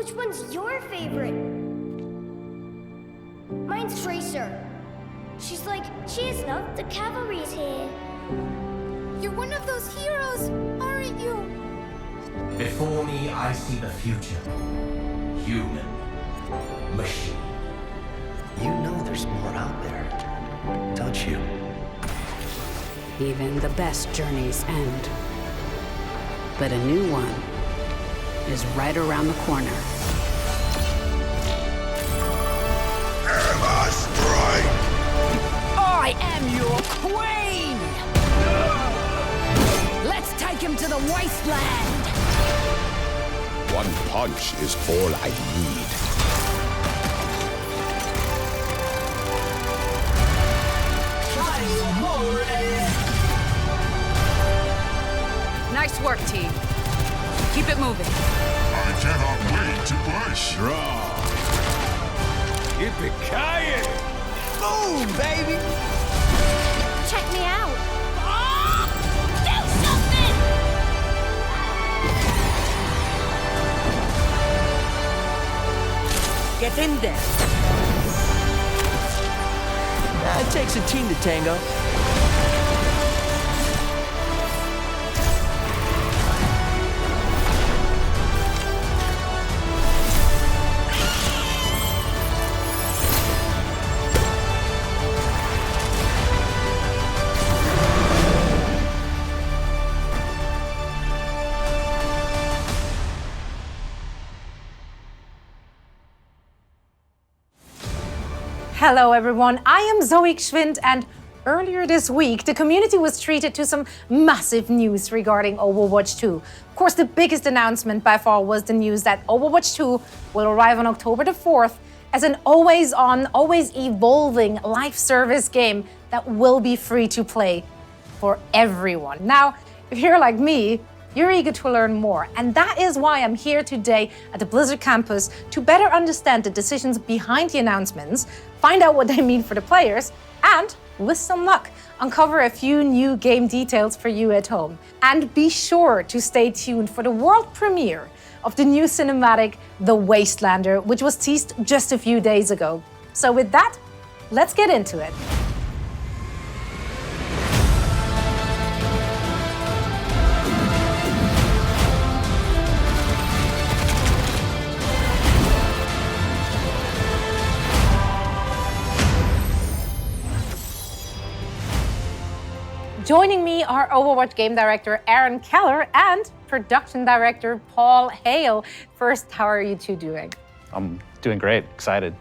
Which one's your favorite? Mine's Tracer. She's like, cheers, love, the cavalry's here. You're one of those heroes, aren't you? Before me, I see the future. Human. Machine. You know there's more out there, don't you? Even the best journeys end. But a new one is right around the corner. Emma Strike! I am your queen! Let's take him to the wasteland! One punch is all I need. Nice work, team. Keep it moving. I cannot wait to push. Draw. Yippee-ki-yay! Boom, baby! Check me out. Do something! Get in there. It takes a team to tango. Hello everyone, I am Zoe Gschwind, and earlier this week the community was treated to some massive news regarding Overwatch 2. Of course, the biggest announcement by far was the news that Overwatch 2 will arrive on October the 4th as an always-on, always-evolving live service game that will be free to play for everyone. Now, if you're like me, you're eager to learn more, and that is why I'm here today at the Blizzard campus to better understand the decisions behind the announcements, find out what they mean for the players, and, with some luck, uncover a few new game details for you at home. And be sure to stay tuned for the world premiere of the new cinematic, The Wastelander, which was teased just a few days ago. So with that, let's get into it. Joining me are Overwatch game director Aaron Keller and production director Paul Hale. First, how are you two doing? I'm doing great, excited.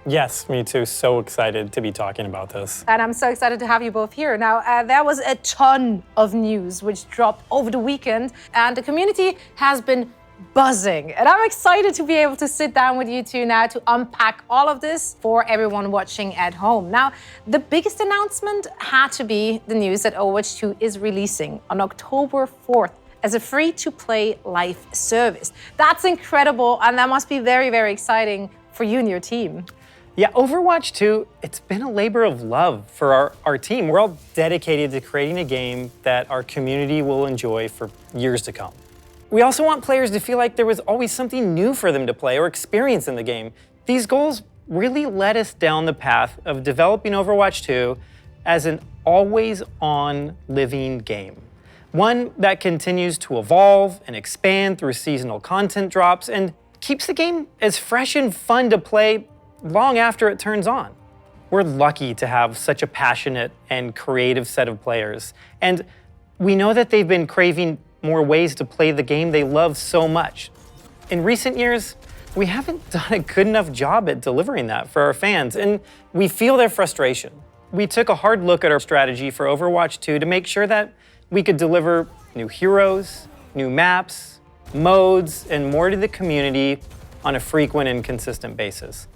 Yes, me too. So excited to be talking about this. And I'm so excited to have you both here. Now, there was a ton of news which dropped over the weekend, and the community has been buzzing. And I'm excited to be able to sit down with you two now to unpack all of this for everyone watching at home. Now, the biggest announcement had to be the news that Overwatch 2 is releasing on October 4th as a free-to-play live service. That's incredible, and that must be very, very exciting for you and your team. Yeah, Overwatch 2, it's been a labor of love for our team. We're all dedicated to creating a game that our community will enjoy for years to come. We also want players to feel like there was always something new for them to play or experience in the game. These goals really led us down the path of developing Overwatch 2 as an always-on living game. One that continues to evolve and expand through seasonal content drops and keeps the game as fresh and fun to play long after it turns on. We're lucky to have such a passionate and creative set of players, and we know that they've been craving more ways to play the game they love so much. In recent years, we haven't done a good enough job at delivering that for our fans, and we feel their frustration. We took a hard look at our strategy for Overwatch 2 to make sure that we could deliver new heroes, new maps, modes, and more to the community on a frequent and consistent basis.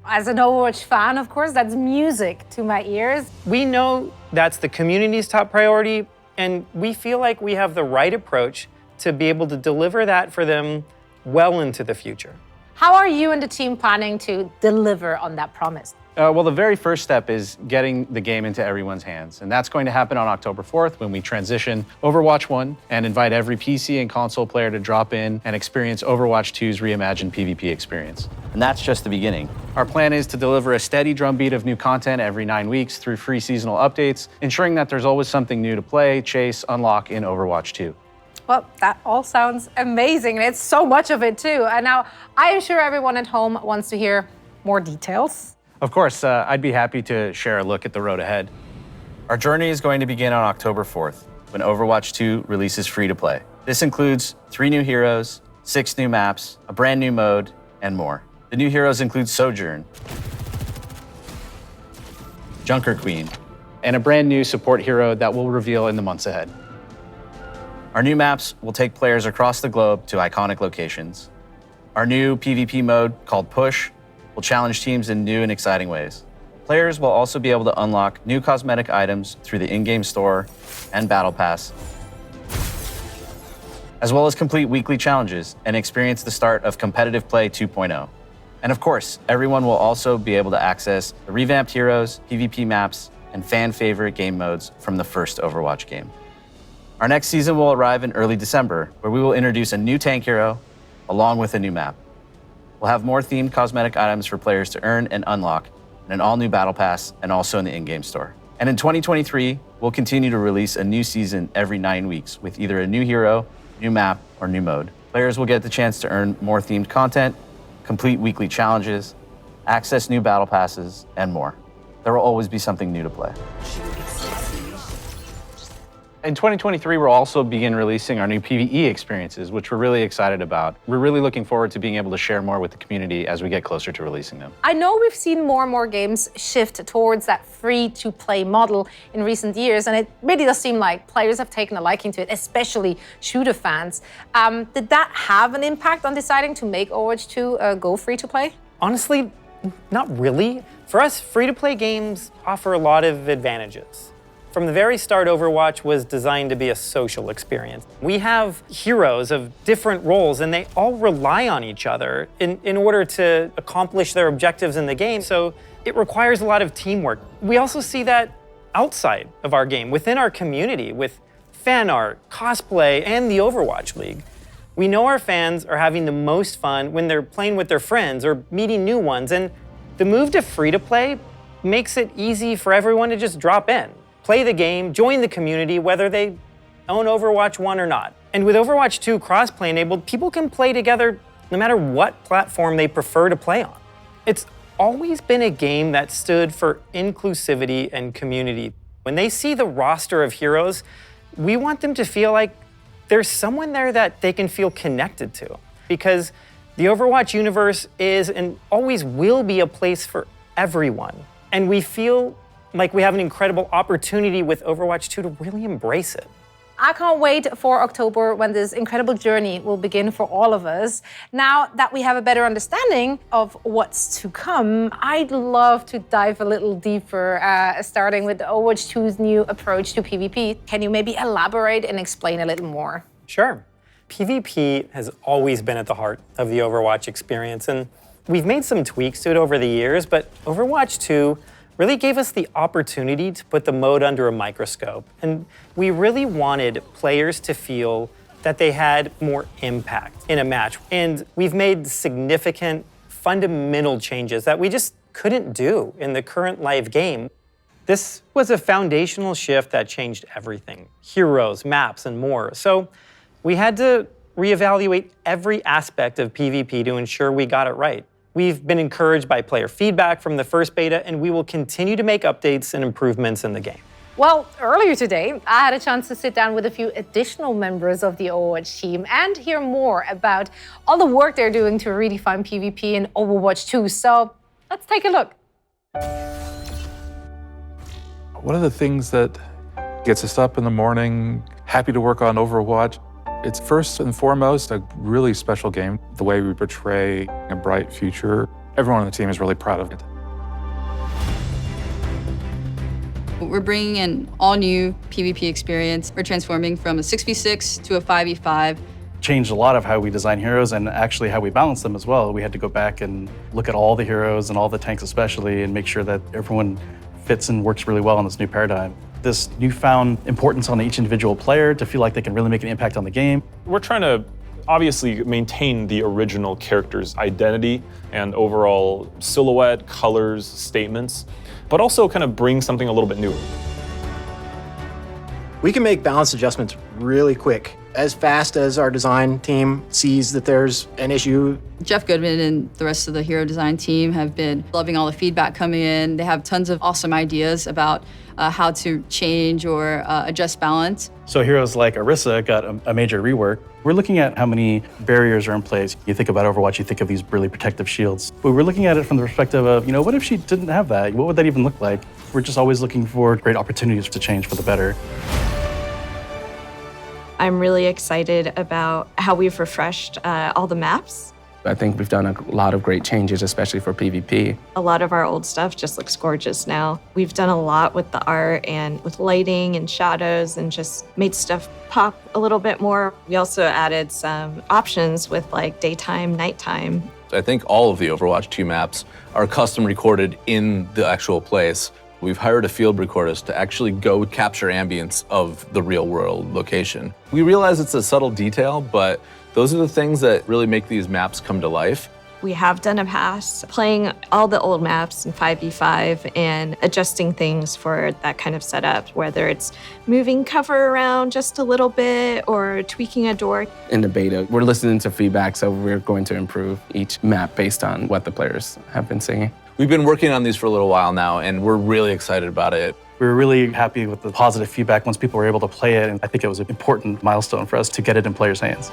As an Overwatch fan, of course, that's music to my ears. We know that's the community's top priority, and we feel like we have the right approach to be able to deliver that for them well into the future. How are you and the team planning to deliver on that promise? Well, the very first step is getting the game into everyone's hands. And that's going to happen on October 4th when we transition Overwatch 1 and invite every PC and console player to drop in and experience Overwatch 2's reimagined PvP experience. And that's just the beginning. Our plan is to deliver a steady drumbeat of new content every 9 weeks through free seasonal updates, ensuring that there's always something new to play, chase, unlock in Overwatch 2. Well, that all sounds amazing, and it's so much of it too. And now, I am sure everyone at home wants to hear more details. Of course, I'd be happy to share a look at the road ahead. Our journey is going to begin on October 4th, when Overwatch 2 releases free to play. This includes 3 new heroes, 6 new maps, a brand new mode, and more. The new heroes include Sojourn, Junker Queen, and a brand new support hero that we'll reveal in the months ahead. Our new maps will take players across the globe to iconic locations. Our new PvP mode, called Push, will challenge teams in new and exciting ways. Players will also be able to unlock new cosmetic items through the in-game store and Battle Pass, as well as complete weekly challenges and experience the start of Competitive Play 2.0. And of course, everyone will also be able to access the revamped heroes, PvP maps, and fan-favorite game modes from the first Overwatch game. Our next season will arrive in early December, where we will introduce a new tank hero along with a new map. We'll have more themed cosmetic items for players to earn and unlock, and an all-new Battle Pass, and also in the in-game store. And in 2023, we'll continue to release a new season every 9 weeks with either a new hero, new map, or new mode. Players will get the chance to earn more themed content, complete weekly challenges, access new Battle Passes, and more. There will always be something new to play. In 2023, we'll also begin releasing our new PvE experiences, which we're really excited about. We're really looking forward to being able to share more with the community as we get closer to releasing them. I know we've seen more and more games shift towards that free-to-play model in recent years, and it really does seem like players have taken a liking to it, especially shooter fans. Did that have an impact on deciding to make Overwatch 2 go free-to-play? Honestly, not really. For us, free-to-play games offer a lot of advantages. From the very start, Overwatch was designed to be a social experience. We have heroes of different roles, and they all rely on each other in order to accomplish their objectives in the game, so it requires a lot of teamwork. We also see that outside of our game, within our community, with fan art, cosplay, and the Overwatch League. We know our fans are having the most fun when they're playing with their friends or meeting new ones, and the move to free-to-play makes it easy for everyone to just drop in, play the game, join the community, whether they own Overwatch 1 or not. And with Overwatch 2 crossplay enabled, people can play together no matter what platform they prefer to play on. It's always been a game that stood for inclusivity and community. When they see the roster of heroes, we want them to feel like there's someone there that they can feel connected to. Because the Overwatch universe is and always will be a place for everyone. And we feel like we have an incredible opportunity with Overwatch 2 to really embrace it. I can't wait for October when this incredible journey will begin for all of us. Now that we have a better understanding of what's to come, I'd love to dive a little deeper, starting with Overwatch 2's new approach to PvP. Can you maybe elaborate and explain a little more? Sure. PvP has always been at the heart of the Overwatch experience, and we've made some tweaks to it over the years, but Overwatch 2 really gave us the opportunity to put the mode under a microscope. And we really wanted players to feel that they had more impact in a match. And we've made significant, fundamental changes that we just couldn't do in the current live game. This was a foundational shift that changed everything: heroes, maps, and more. So we had to reevaluate every aspect of PvP to ensure we got it right. We've been encouraged by player feedback from the first beta, and we will continue to make updates and improvements in the game. Well, earlier today, I had a chance to sit down with a few additional members of the Overwatch team and hear more about all the work they're doing to redefine PvP in Overwatch 2. So let's take a look. One of the things that gets us up in the morning, happy to work on Overwatch, it's first and foremost a really special game. The way we portray a bright future, everyone on the team is really proud of it. We're bringing an all-new PvP experience. We're transforming from a 6v6 to a 5v5, changed a lot of how we design heroes and actually how we balance them as well. We had to go back and look at all the heroes and all the tanks especially and make sure that everyone fits and works really well in this new paradigm. This newfound importance on each individual player to feel like they can really make an impact on the game. We're trying to obviously maintain the original character's identity and overall silhouette, colors, statements, but also kind of bring something a little bit new. We can make balance adjustments really quick, as fast as our design team sees that there's an issue. Jeff Goodman and the rest of the hero design team have been loving all the feedback coming in. They have tons of awesome ideas about how to change or adjust balance. So heroes like Orisa got a major rework. We're looking at how many barriers are in place. You think about Overwatch, you think of these really protective shields. But we're looking at it from the perspective of, what if she didn't have that? What would that even look like? We're just always looking for great opportunities to change for the better. I'm really excited about how we've refreshed all the maps. I think we've done a lot of great changes, especially for PvP. A lot of our old stuff just looks gorgeous now. We've done a lot with the art and with lighting and shadows and just made stuff pop a little bit more. We also added some options with like daytime, nighttime. I think all of the Overwatch 2 maps are custom recorded in the actual place. We've hired a field recordist to actually go capture ambience of the real world location. We realize it's a subtle detail, but those are the things that really make these maps come to life. We have done a pass playing all the old maps in 5v5 and adjusting things for that kind of setup, whether it's moving cover around just a little bit or tweaking a door. In the beta, we're listening to feedback, so we're going to improve each map based on what the players have been saying. We've been working on these for a little while now, and we're really excited about it. We were really happy with the positive feedback once people were able to play it, and I think it was an important milestone for us to get it in players' hands.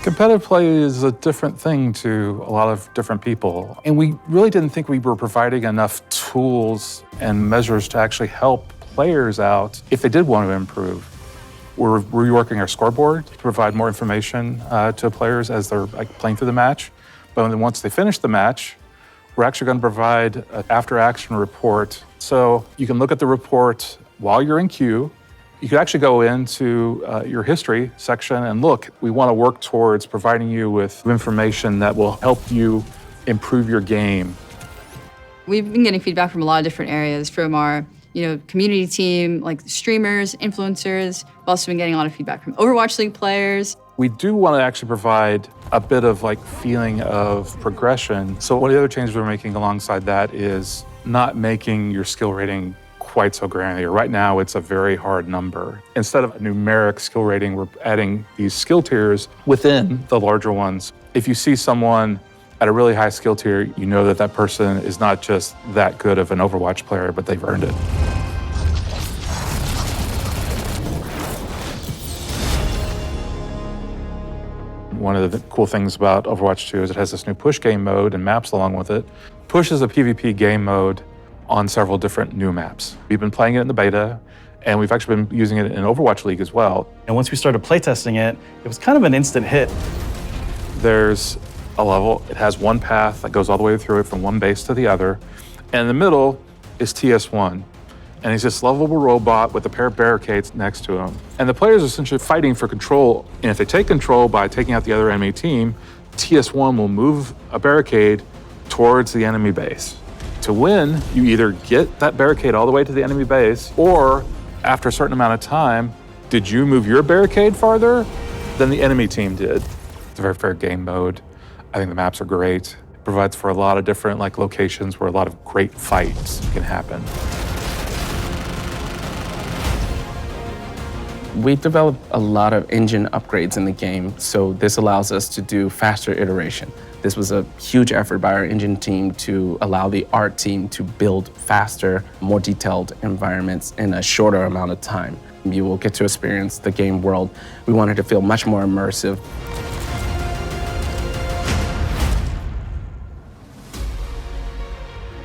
Competitive play is a different thing to a lot of different people. And we really didn't think we were providing enough tools and measures to actually help players out if they did want to improve. We're reworking our scoreboard to provide more information to players as they're playing through the match. But then once they finish the match, we're actually going to provide an after-action report. So you can look at the report while you're in queue. You could actually go into your history section and look. We want to work towards providing you with information that will help you improve your game. We've been getting feedback from a lot of different areas, from our community team, like streamers, influencers. We've also been getting a lot of feedback from Overwatch League players. We do want to actually provide a bit of feeling of progression. So one of the other changes we're making alongside that is not making your skill rating quite so granular. Right now, it's a very hard number. Instead of a numeric skill rating, we're adding these skill tiers within the larger ones. If you see someone at a really high skill tier, you know that that person is not just that good of an Overwatch player, but they've earned it. One of the cool things about Overwatch 2 is it has this new push game mode and maps along with it. Push is a PvP game mode on several different new maps. We've been playing it in the beta, and we've actually been using it in Overwatch League as well. And once we started playtesting it, it was kind of an instant hit. There's a level, it has one path that goes all the way through it from one base to the other, and in the middle is TS1. And he's this lovable robot with a pair of barricades next to him. And the players are essentially fighting for control, and if they take control by taking out the other enemy team, TS1 will move a barricade towards the enemy base. To win, you either get that barricade all the way to the enemy base, or after a certain amount of time, did you move your barricade farther than the enemy team did? It's a very fair game mode. I think the maps are great. It provides for a lot of different locations where a lot of great fights can happen. We developed a lot of engine upgrades in the game, so this allows us to do faster iteration. This was a huge effort by our engine team to allow the art team to build faster, more detailed environments in a shorter amount of time. You will get to experience the game world. We wanted to feel much more immersive.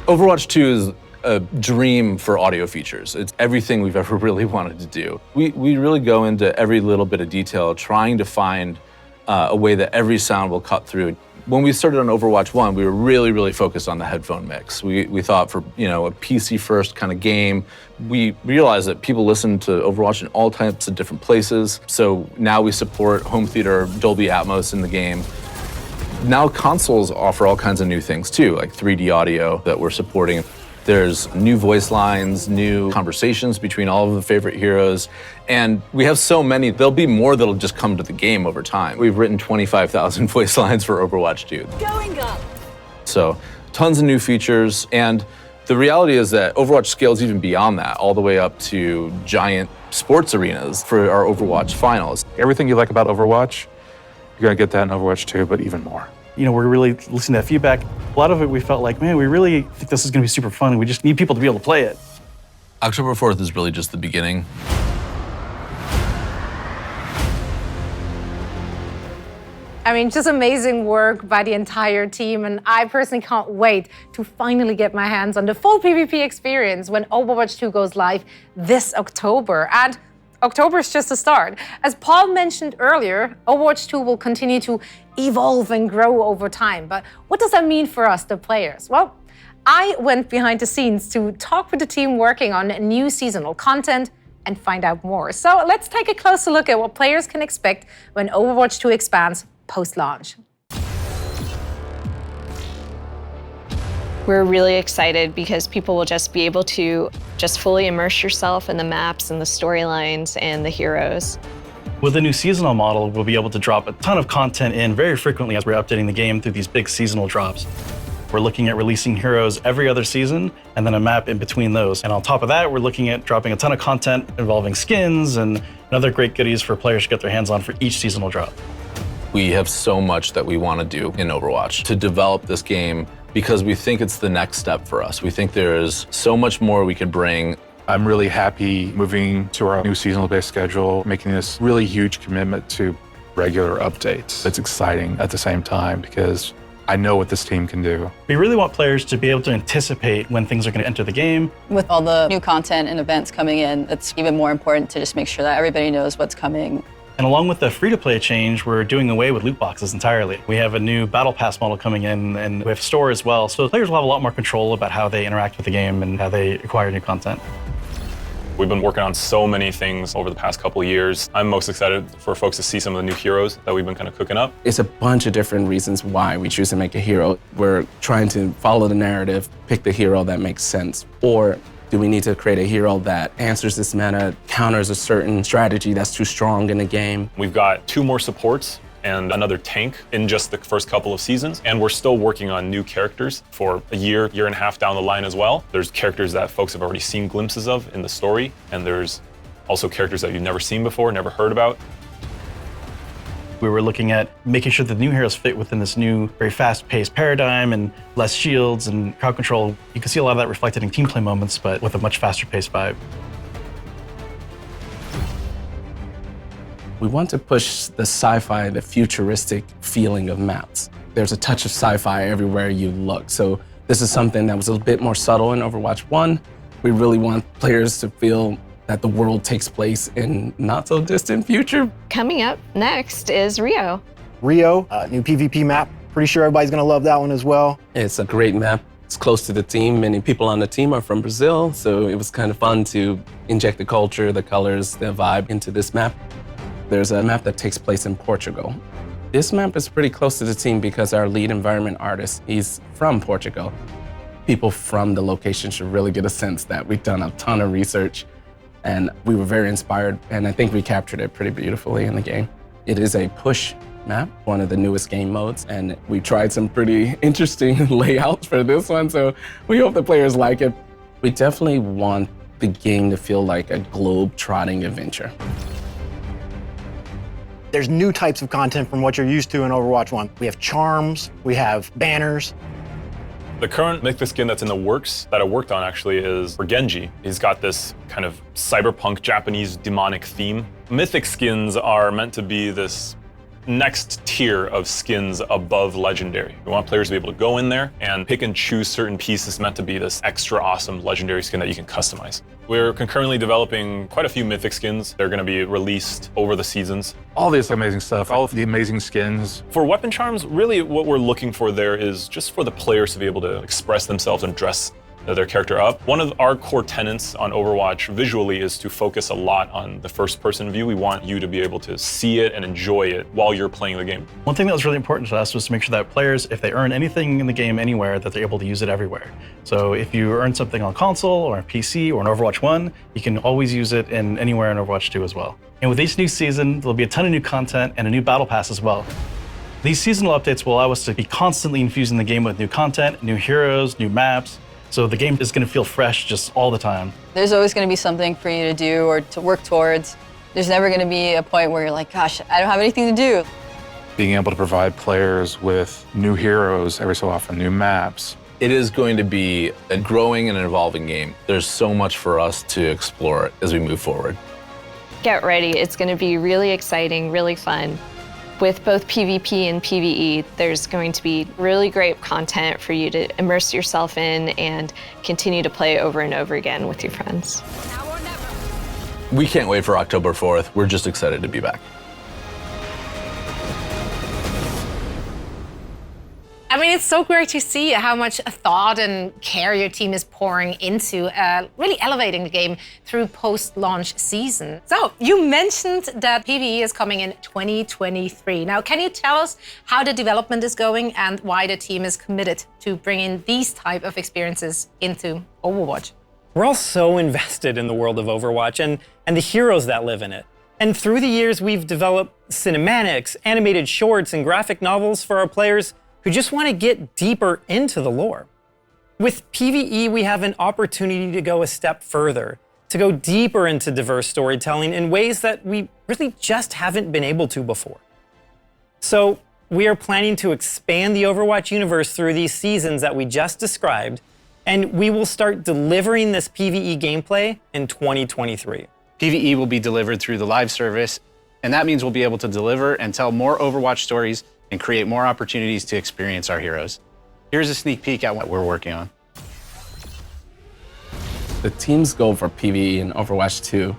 Overwatch 2 is a dream for audio features. It's everything we've ever really wanted to do. We really go into every little bit of detail, trying to find a way that every sound will cut through. When we started on Overwatch 1, we were really focused on the headphone mix. We thought for, a PC-first kind of game, we realized that people listen to Overwatch in all types of different places. So now we support home theater, Dolby Atmos in the game. Now consoles offer all kinds of new things too, like 3D audio that we're supporting. There's new voice lines, new conversations between all of the favorite heroes. And we have so many, there'll be more that'll just come to the game over time. We've written 25,000 voice lines for Overwatch 2. Going up. So tons of new features. And the reality is that Overwatch scales even beyond that, all the way up to giant sports arenas for our Overwatch finals. Everything you like about Overwatch, you're gonna get that in Overwatch 2, but even more. We're really listening to that feedback. A lot of it we felt like, man, we really think this is gonna be super fun and we just need people to be able to play it. October 4th is really just the beginning. I mean, just amazing work by the entire team, and I personally can't wait to finally get my hands on the full PvP experience when Overwatch 2 goes live this October. And October is just the start. As Paul mentioned earlier, Overwatch 2 will continue to evolve and grow over time. But what does that mean for us, the players? Well, I went behind the scenes to talk with the team working on new seasonal content and find out more. So let's take a closer look at what players can expect when Overwatch 2 expands post-launch. We're really excited because people will just be able to just fully immerse yourself in the maps and the storylines and the heroes. With the new seasonal model, we'll be able to drop a ton of content in very frequently as we're updating the game through these big seasonal drops. We're looking at releasing heroes every other season and then a map in between those. And on top of that, we're looking at dropping a ton of content involving skins and other great goodies for players to get their hands on for each seasonal drop. We have so much that we want to do in Overwatch to develop this game because we think it's the next step for us. We think there is so much more we could bring. I'm really happy moving to our new seasonal-based schedule, making this really huge commitment to regular updates. It's exciting at the same time because I know what this team can do. We really want players to be able to anticipate when things are going to enter the game. With all the new content and events coming in, it's even more important to just make sure that everybody knows what's coming. And along with the free-to-play change, we're doing away with loot boxes entirely. We have a new Battle Pass model coming in, and we have store as well. So players will have a lot more control about how they interact with the game and how they acquire new content. We've been working on so many things over the past couple of years. I'm most excited for folks to see some of the new heroes that we've been kind of cooking up. It's a bunch of different reasons why we choose to make a hero. We're trying to follow the narrative, pick the hero that makes sense, or do we need to create a hero that answers this meta, counters a certain strategy that's too strong in the game? We've got 2 more supports and another tank in just the first couple of seasons. And we're still working on new characters for a year and a half down the line as well. There's characters that folks have already seen glimpses of in the story. And there's also characters that you've never seen before, never heard about. We were looking at making sure that the new heroes fit within this new, very fast-paced paradigm and less shields and crowd control. You can see a lot of that reflected in team play moments, but with a much faster-paced vibe. We want to push the sci-fi, the futuristic feeling of maps. There's a touch of sci-fi everywhere you look. So this is something that was a little bit more subtle in Overwatch 1. We really want players to feel that the world takes place in not so distant future. Coming up next is Rio. Rio, new PvP map. Pretty sure everybody's gonna love that one as well. It's a great map. It's close to the team. Many people on the team are from Brazil, so it was kind of fun to inject the culture, the colors, the vibe into this map. There's a map that takes place in Portugal. This map is pretty close to the team because our lead environment artist, he's from Portugal. People from the location should really get a sense that we've done a ton of research and we were very inspired, and I think we captured it pretty beautifully in the game. It is a push map, one of the newest game modes, and we tried some pretty interesting layouts for this one, so we hope the players like it. We definitely want the game to feel like a globe-trotting adventure. There's new types of content from what you're used to in Overwatch 1. We have charms, we have banners. The current mythic skin that's in the works that I worked on actually is for Genji. He's got this kind of cyberpunk Japanese demonic theme. Mythic skins are meant to be this next tier of skins above Legendary. We want players to be able to go in there and pick and choose certain pieces meant to be this extra awesome Legendary skin that you can customize. We're concurrently developing quite a few Mythic skins. They're going to be released over the seasons. All this amazing stuff, all of the amazing skins. For weapon charms, really what we're looking for there is just for the players to be able to express themselves and dress their character up. One of our core tenets on Overwatch visually is to focus a lot on the first person view. We want you to be able to see it and enjoy it while you're playing the game. One thing that was really important to us was to make sure that players, if they earn anything in the game anywhere, that they're able to use it everywhere. So if you earn something on console or on PC or on Overwatch 1, you can always use it in anywhere in Overwatch 2 as well. And with each new season, there'll be a ton of new content and a new battle pass as well. These seasonal updates will allow us to be constantly infusing the game with new content, new heroes, new maps. So the game is going to feel fresh just all the time. There's always going to be something for you to do or to work towards. There's never going to be a point where you're like, gosh, I don't have anything to do. Being able to provide players with new heroes every so often, new maps. It is going to be a growing and an evolving game. There's so much for us to explore as we move forward. Get ready. It's going to be really exciting, really fun. With both PvP and PvE, there's going to be really great content for you to immerse yourself in and continue to play over and over again with your friends. We can't wait for October 4th. We're just excited to be back. I mean, it's so great to see how much thought and care your team is pouring into really elevating the game through post-launch season. So you mentioned that PvE is coming in 2023. Now, can you tell us how the development is going and why the team is committed to bringing these type of experiences into Overwatch? We're all so invested in the world of Overwatch and the heroes that live in it. And through the years, we've developed cinematics, animated shorts, and graphic novels for our players who just want to get deeper into the lore. With PvE, we have an opportunity to go a step further, to go deeper into diverse storytelling in ways that we really just haven't been able to before. So we are planning to expand the Overwatch universe through these seasons that we just described, and we will start delivering this PvE gameplay in 2023. PvE will be delivered through the live service, and that means we'll be able to deliver and tell more Overwatch stories and create more opportunities to experience our heroes. Here's a sneak peek at what we're working on. The team's goal for PvE in Overwatch 2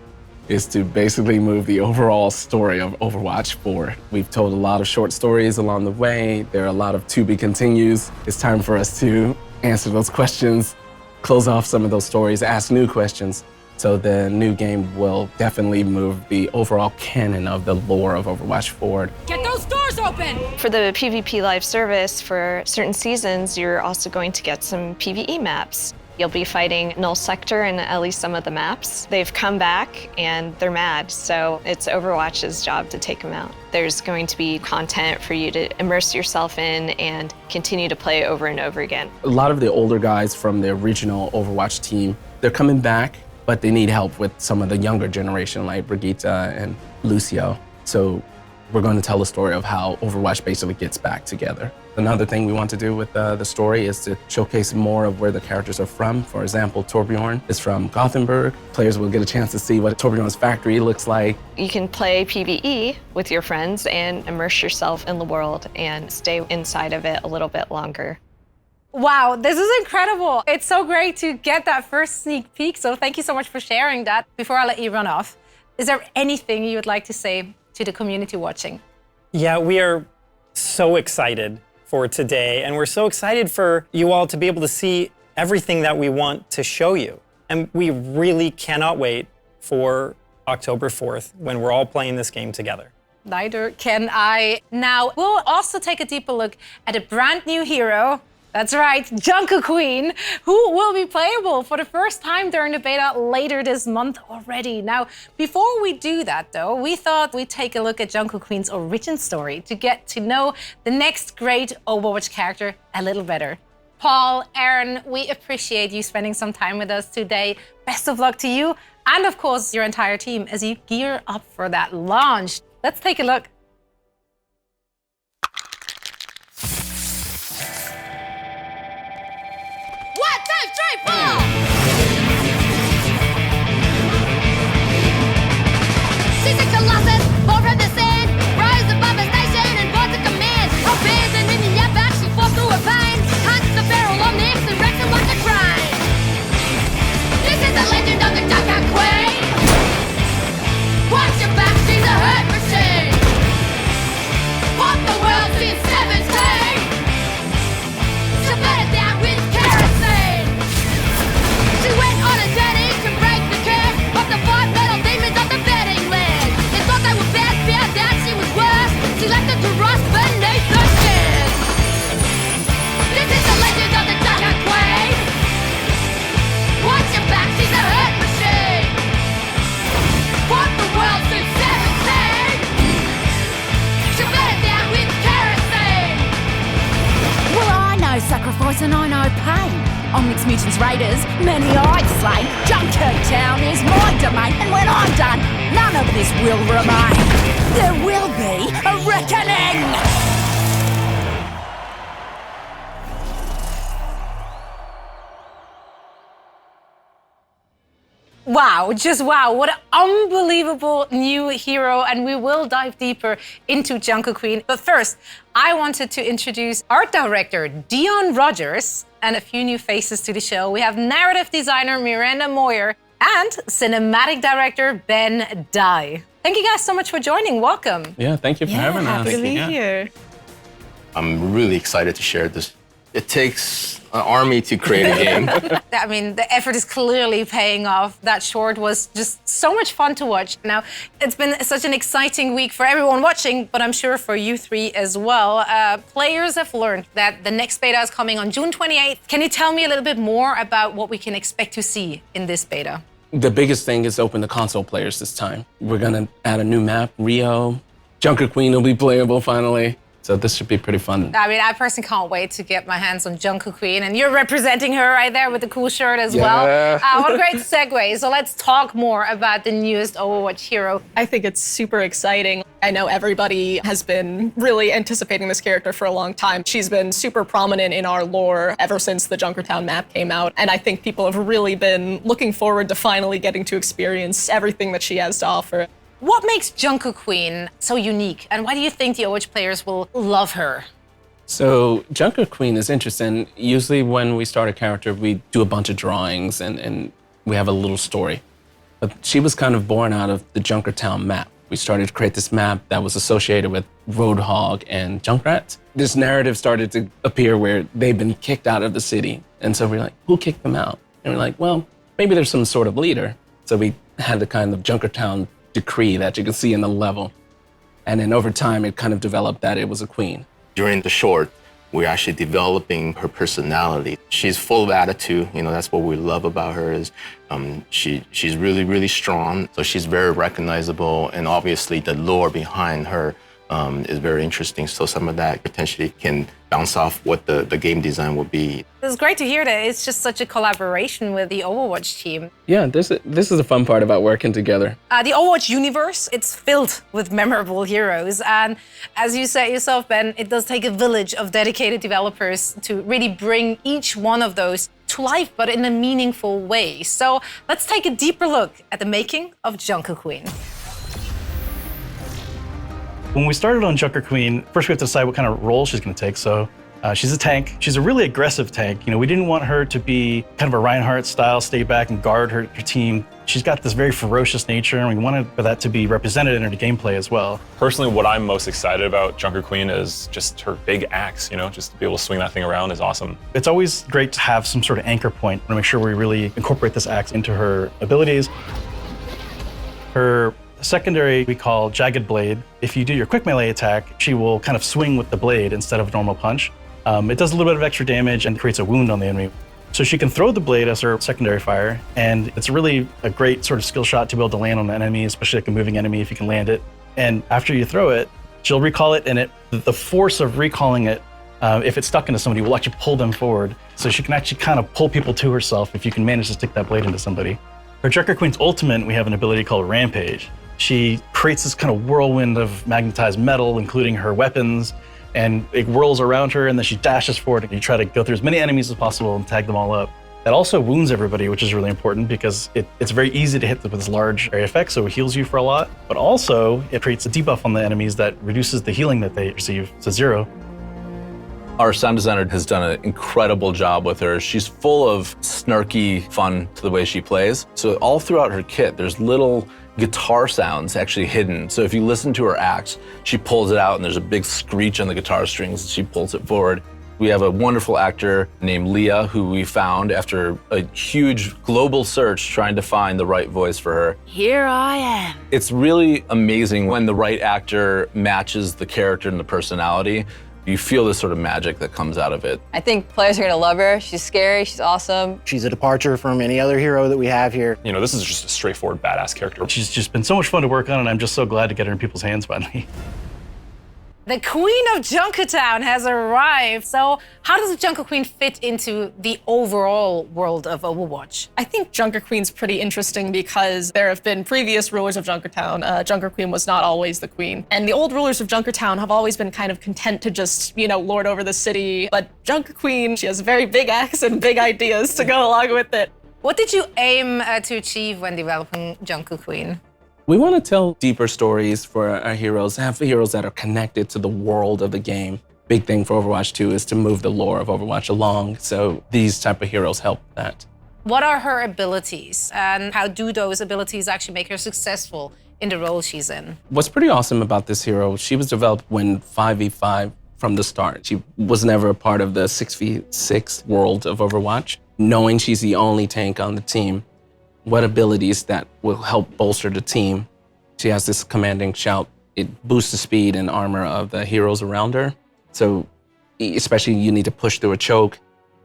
is to basically move the overall story of Overwatch forward. We've told a lot of short stories along the way. There are a lot of to be continues. It's time for us to answer those questions, close off some of those stories, ask new questions. So the new game will definitely move the overall canon of the lore of Overwatch forward. Get those doors open! For the PvP live service, for certain seasons, you're also going to get some PvE maps. You'll be fighting Null Sector in at least some of the maps. They've come back and they're mad, so it's Overwatch's job to take them out. There's going to be content for you to immerse yourself in and continue to play over and over again. A lot of the older guys from the original Overwatch team, they're coming back, but they need help with some of the younger generation like Brigitte and Lucio. So we're going to tell the story of how Overwatch basically gets back together. Another thing we want to do with the story is to showcase more of where the characters are from. For example, Torbjorn is from Gothenburg. Players will get a chance to see what Torbjorn's factory looks like. You can play PvE with your friends and immerse yourself in the world and stay inside of it a little bit longer. Wow, this is incredible. It's so great to get that first sneak peek. So thank you so much for sharing that. Before I let you run off, is there anything you would like to say to the community watching? Yeah, we are so excited for today, and we're so excited for you all to be able to see everything that we want to show you. And we really cannot wait for October 4th when we're all playing this game together. Neither can I. Now, we'll also take a deeper look at a brand new hero. That's right, Jungle Queen, who will be playable for the first time during the beta later this month already. Now, before we do that though, we thought we'd take a look at Jungle Queen's origin story to get to know the next great Overwatch character a little better. Paul, Aaron, we appreciate you spending some time with us today. Best of luck to you and of course your entire team as you gear up for that launch. Let's take a look. 1, 2, 3, 4! She's a colossus, born from the sand, rise above the station. and I know pain. On Mixed Mutants Raiders, many I've slain. Junkertown is my domain, and when I'm done, none of this will remain. There will be a reckoning! Wow, just wow. What an unbelievable new hero. And we will dive deeper into Junker Queen. But first, I wanted to introduce art director Dion Rogers and a few new faces to the show. We have narrative designer Miranda Moyer and cinematic director Ben Dye. Thank you guys so much for joining. Welcome. Yeah, thank you for having us. Happy to be here. I'm really excited to share this. It takes an army to create a game. I mean, the effort is clearly paying off. That short was just so much fun to watch. Now, it's been such an exciting week for everyone watching, but I'm sure for you three as well. Players have learned that the next beta is coming on June 28th. Can you tell me a little bit more about what we can expect to see in this beta? The biggest thing is open to console players this time. We're gonna add a new map, Rio. Junker Queen will be playable finally. So this should be pretty fun. I mean, I personally can't wait to get my hands on Junker Queen, and you're representing her right there with the cool shirt as well. What a great segue. So let's talk more about the newest Overwatch hero. I think it's super exciting. I know everybody has been really anticipating this character for a long time. She's been super prominent in our lore ever since the Junkertown map came out, and I think people have really been looking forward to finally getting to experience everything that she has to offer. What makes Junker Queen so unique, and why do you think the Overwatch players will love her? So Junker Queen is interesting. Usually when we start a character, we do a bunch of drawings and we have a little story. But she was kind of born out of the Junkertown map. We started to create this map that was associated with Roadhog and Junkrat. This narrative started to appear where they've been kicked out of the city. And so we're like, who kicked them out? And we're like, well, maybe there's some sort of leader. So we had the kind of Junkertown decree that you can see in the level. And then over time, it kind of developed that it was a queen. During the short, we're actually developing her personality. She's full of attitude. You know, that's what we love about her is she's really, really strong. So she's very recognizable. And obviously the lore behind her is very interesting. So some of that potentially can bounce off what the game design would be. It's great to hear that it's just such a collaboration with the Overwatch team. Yeah, this is the fun part about working together. The Overwatch universe, it's filled with memorable heroes. And as you said yourself, Ben, it does take a village of dedicated developers to really bring each one of those to life, but in a meaningful way. So let's take a deeper look at the making of Junker Queen. When we started on Junker Queen, first we have to decide what kind of role she's going to take. So she's a tank. She's a really aggressive tank. You know, we didn't want her to be kind of a Reinhardt style, stay back and guard her team. She's got this very ferocious nature, and we wanted for that to be represented in her gameplay as well. Personally, what I'm most excited about Junker Queen is just her big axe, you know, just to be able to swing that thing around is awesome. It's always great to have some sort of anchor point to make sure we really incorporate this axe into her abilities. Her secondary we call Jagged Blade. If you do your quick melee attack, she will kind of swing with the blade instead of a normal punch. It does a little bit of extra damage and creates a wound on the enemy. So she can throw the blade as her secondary fire, and it's really a great sort of skill shot to be able to land on an enemy, especially like a moving enemy if you can land it. And after you throw it, she'll recall it, and the force of recalling it, if it's stuck into somebody, will actually pull them forward. So she can actually kind of pull people to herself if you can manage to stick that blade into somebody. For Junker Queen's ultimate, we have an ability called Rampage. She creates this kind of whirlwind of magnetized metal, including her weapons, and it whirls around her, and then she dashes forward, and you try to go through as many enemies as possible and tag them all up. That also wounds everybody, which is really important because it's very easy to hit with this large area effect, so it heals you for a lot, but also it creates a debuff on the enemies that reduces the healing that they receive to 0. Our sound designer has done an incredible job with her. She's full of snarky fun to the way she plays. So all throughout her kit, there's little guitar sounds actually hidden. So if you listen to her axe, she pulls it out and there's a big screech on the guitar strings and she pulls it forward. We have a wonderful actor named Leah who we found after a huge global search trying to find the right voice for her. Here I am. It's really amazing when the right actor matches the character and the personality. You feel this sort of magic that comes out of it. I think players are gonna love her. She's scary, she's awesome. She's a departure from any other hero that we have here. You know, this is just a straightforward badass character. She's just been so much fun to work on, and I'm just so glad to get her in people's hands finally. The Queen of Junkertown has arrived. So how does the Junker Queen fit into the overall world of Overwatch? I think Junker Queen's pretty interesting because there have been previous rulers of Junkertown. Junker Queen was not always the queen. And the old rulers of Junkertown have always been kind of content to just, lord over the city. But Junker Queen, she has a very big axe and big ideas to go along with it. What did you aim to achieve when developing Junker Queen? We want to tell deeper stories for our heroes, have heroes that are connected to the world of the game. Big thing for Overwatch 2 is to move the lore of Overwatch along, so these type of heroes help that. What are her abilities, and how do those abilities actually make her successful in the role she's in? What's pretty awesome about this hero, she was developed when 5v5 from the start. She was never a part of the 6v6 world of Overwatch. Knowing she's the only tank on the team, what abilities that will help bolster the team. She has this commanding shout. It boosts the speed and armor of the heroes around her. So especially you need to push through a choke.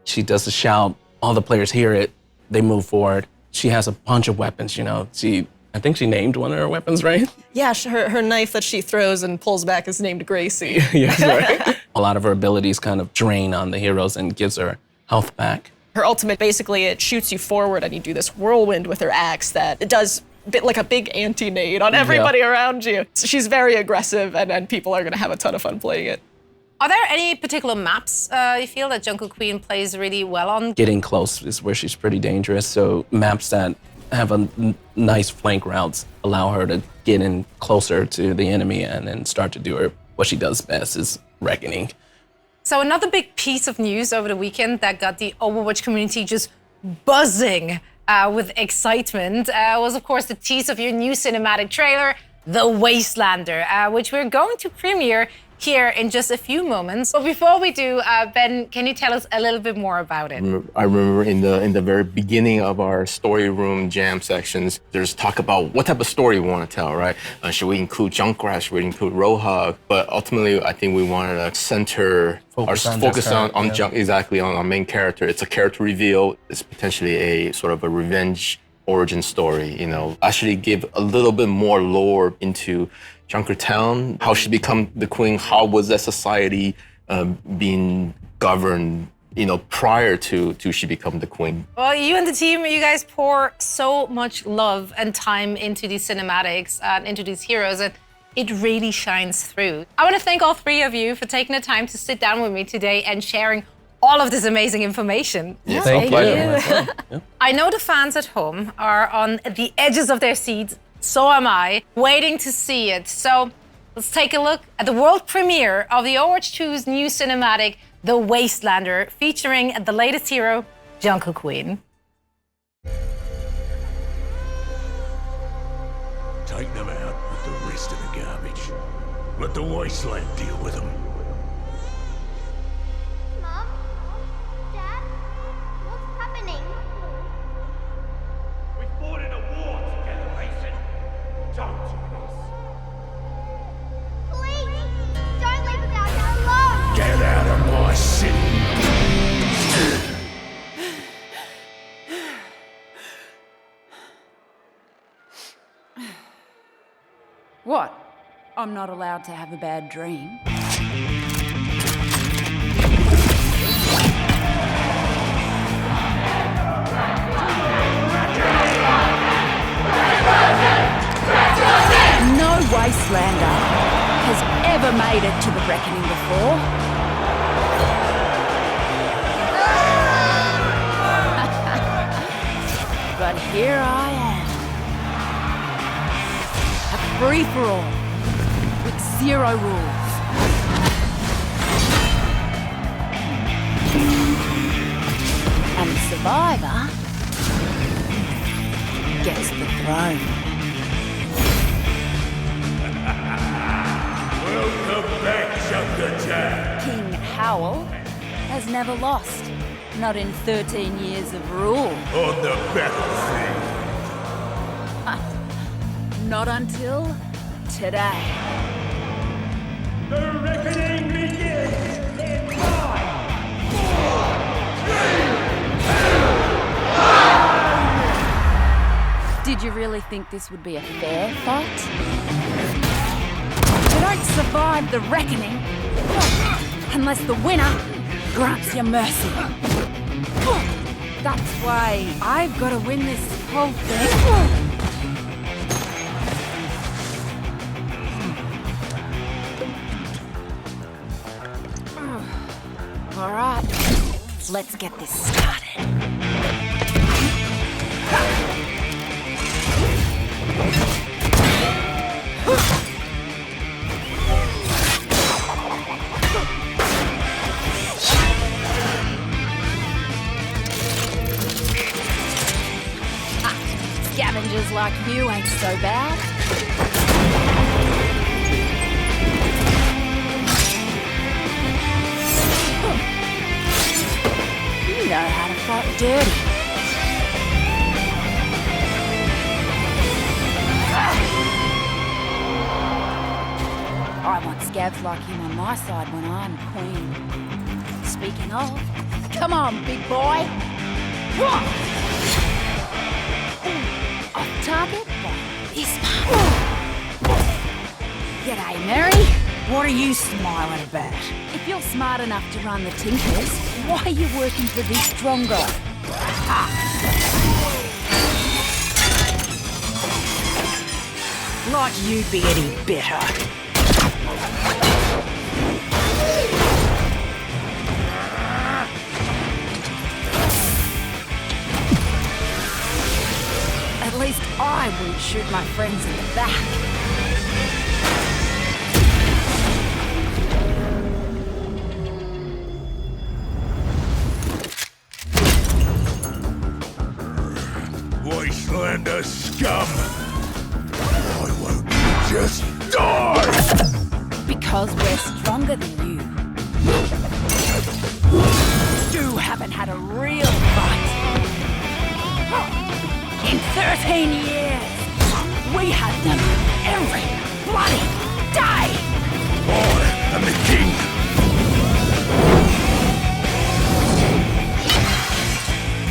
She does the shout, all the players hear it, they move forward. She has a bunch of weapons, I think she named one of her weapons, right? Yeah, her knife that she throws and pulls back is named Gracie. Yes, right. A lot of her abilities kind of drain on the heroes and gives her health back. Her ultimate, basically, it shoots you forward and you do this whirlwind with her axe that it does like a big anti-nade on everybody around you. So she's very aggressive and people are gonna have a ton of fun playing it. Are there any particular maps you feel that Junker Queen plays really well on? Getting close is where she's pretty dangerous, so maps that have a nice flank routes allow her to get in closer to the enemy and then start to do what she does best is reckoning. So another big piece of news over the weekend that got the Overwatch community just buzzing with excitement was, of course, the tease of your new cinematic trailer, The Wastelander, which we're going to premiere here in just a few moments. But before we do, Ben, can you tell us a little bit more about it? I remember in the very beginning of our story room jam sections, there's talk about what type of story we want to tell, right? Should we include Junkrat? Should we include Roadhog? But ultimately, I think we wanted to focus on our main character. It's a character reveal. It's potentially a sort of a revenge origin story, actually give a little bit more lore into Junkertown, how she become the queen, how was that society being governed, prior to she become the queen. Well, you and the team, you guys pour so much love and time into these cinematics and into these heroes, and it really shines through. I want to thank all three of you for taking the time to sit down with me today and sharing all of this amazing information. Yeah, thank you. I know the fans at home are on the edges of their seats, so am I, waiting to see it. So let's take a look at the world premiere of the Overwatch 2's new cinematic, The Wastelander, featuring the latest hero, Junker Queen. Take them out with the rest of the garbage. Let the Wasteland deal with them. Get out of my city! What? I'm not allowed to have a bad dream? No Wastelander has ever made it to the reckoning before. But here I am. A free-for-all with zero rules. And the survivor gets the throne. Welcome back, Junkertown. King Howell has never lost, not in 13 years of rule. On the battlefield. Not until today. The reckoning begins in 5, 4, 3, 2, 1. Did you really think this would be a fair fight? don't survive the reckoning unless the winner grants you mercy. That's why I've got to win this whole thing. All right, let's get this started. Scavengers like you ain't so bad. You know how to fight dirty. I want scavs like him on my side when I'm queen. Speaking of, come on, big boy. Off target by this much. G'day, Mary. What are you smiling about? If you're smart enough to run the Tinkers, why are you working for this strong guy? Like you'd be any better. At least I wouldn't shoot my friends in the back. Wastelander scum! Why won't you just die? Because we're stronger than you. You haven't had a real fight. In 13 years, we had them every bloody day! I am the king!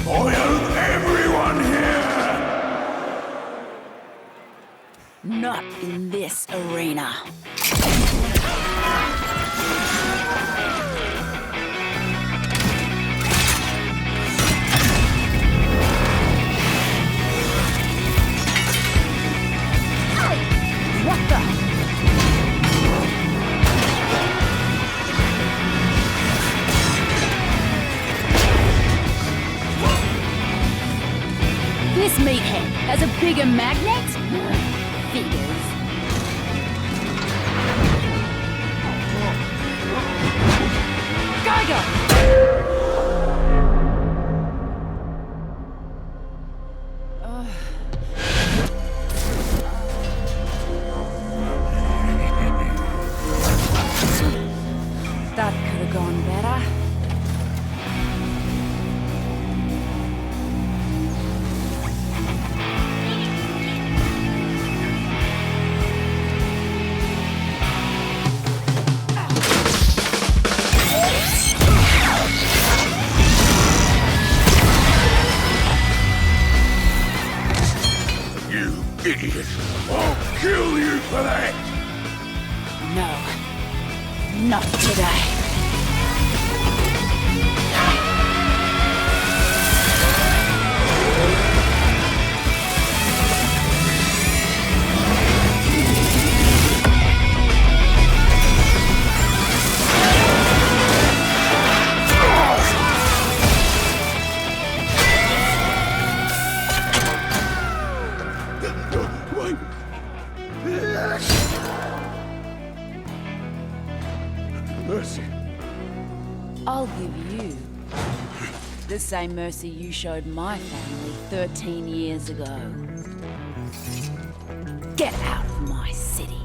I own everyone here! Not in this arena. What the? This meathead has a bigger magnet? Figures. Go! That could have gone better. You idiot! I'll kill you for that! No, not today. Wait! Mercy. I'll give you the same mercy you showed my family 13 years ago. Get out of my city.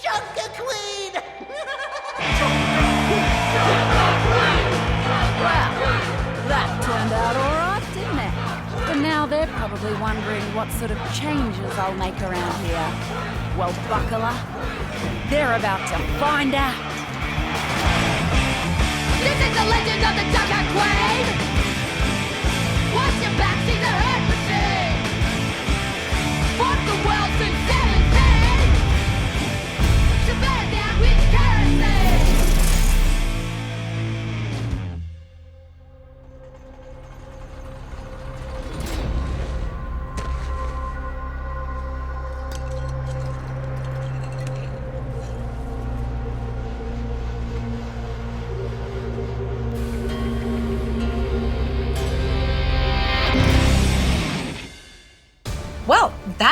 Junker Queen! Well, that turned out all right, didn't it? But now they're probably wondering what sort of changes I'll make around here. Well, buckler, they're about to find out. This is the legend of the Junker Queen! Watch your back, she's a hurt!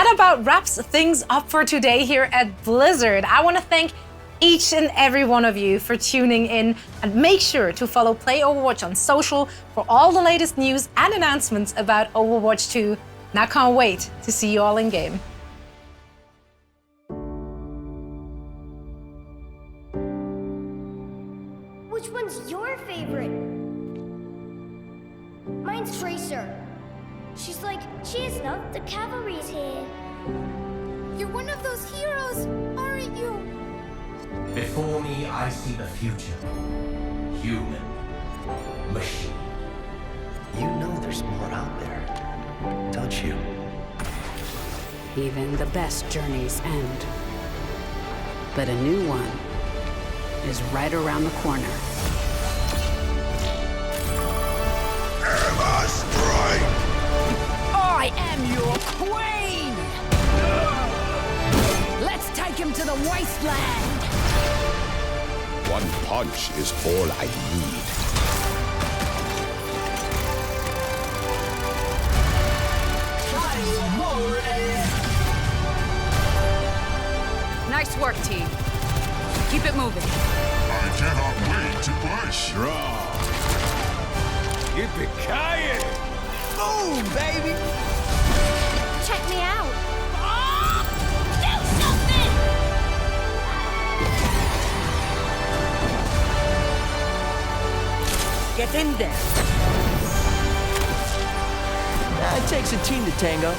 that about wraps things up for today here at Blizzard. I want to thank each and every one of you for tuning in, and make sure to follow Play Overwatch on social for all the latest news and announcements about Overwatch 2. And I can't wait to see you all in game. Which one's your favorite? Mine's Tracer. She's like, she is not, the cavalry's here. You're one of those heroes, aren't you? Before me, I see the future. Human. Machine. You know there's more out there, don't you? Even the best journeys end. But a new one is right around the corner. Emma Strike! I am your queen! Let's take him to the wasteland! One punch is all I need. Nice work, team. Keep it moving. I cannot wait to push. Draw. Yippee-ki-yay! Boom, baby! Check me out. Do something! Get in there. It takes a team to tango.